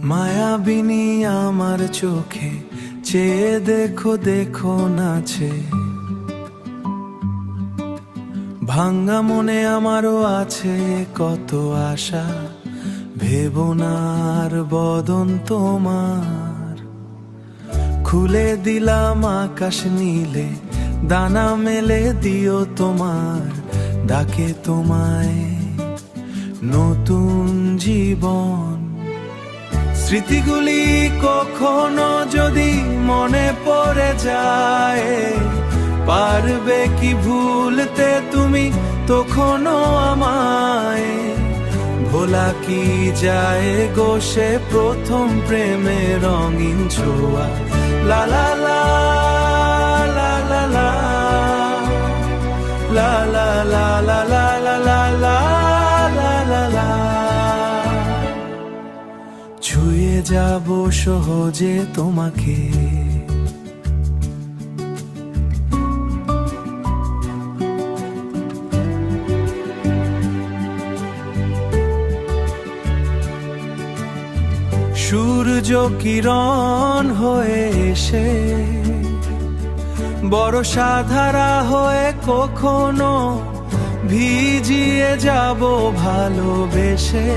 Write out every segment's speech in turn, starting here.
মায়াবিনী আমার চোখে চেয়ে দেখো দেখো নাচে, ভাঙ্গা মনে আমারও আছে কত আশা, ভেবো না আর বদন তোমার। খুলে দিলাম আকাশ নীলে, দানা মেলে দিও তোমার ডাকে তোমায় নতুন জীবন। স্মৃতিগুলি কখনো যদি মনে পড়ে যায়, পারবে কি ভুলতে তুমি তখনও আমায়? ভোলা কি যায় গো সে প্রথম প্রেমের রঙিন ছোঁয়া। লা লা লা লা লা লা লা লা লা লা লা লা লা লা লা। ছুঁয়ে যাব সহজে তোমাকে, সূর্য কিরণ হয়ে এসে বর্ষা ধারা হয়ে কখনো ভিজিয়ে যাব ভালোবেসে।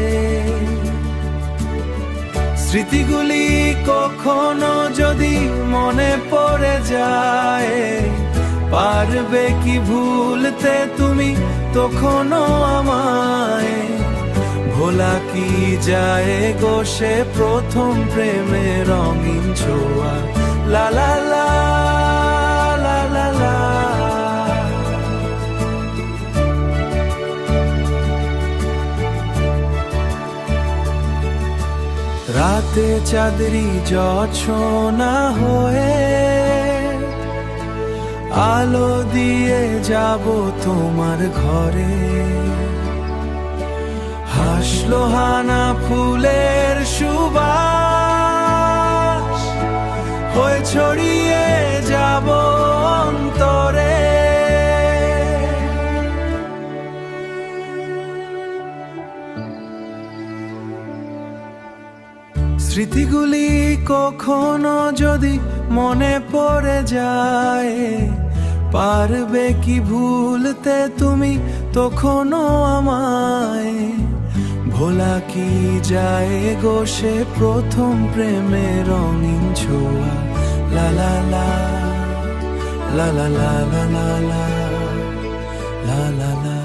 স্মৃতিগুলি কখনো যদি মনে পড়ে যায়, পারবে কি ভুলতে তুমি তখনও আমায়? ভোলা কি যায় গো সে প্রথম প্রেমের রঙিন ছোঁয়া। লা লা লা লা লা লা। রাতে চাঁদরি জোছনা হয়ে আলো দিয়ে যাব তোমার ঘরে। হাসলো হানা ফুলের সুবাস হয়ে ছড়িয়ে যাব অন্তরে। স্মৃতিগুলি কখনো যদি মনে পড়ে যায়, পারবে কি ভুলতে তুমি তখনও আমায়? ভোলা কি যায় গো সে প্রথম প্রেমের রঙিন ছোঁয়া। লা লা লা লা লা লা লা লা লা লা লা।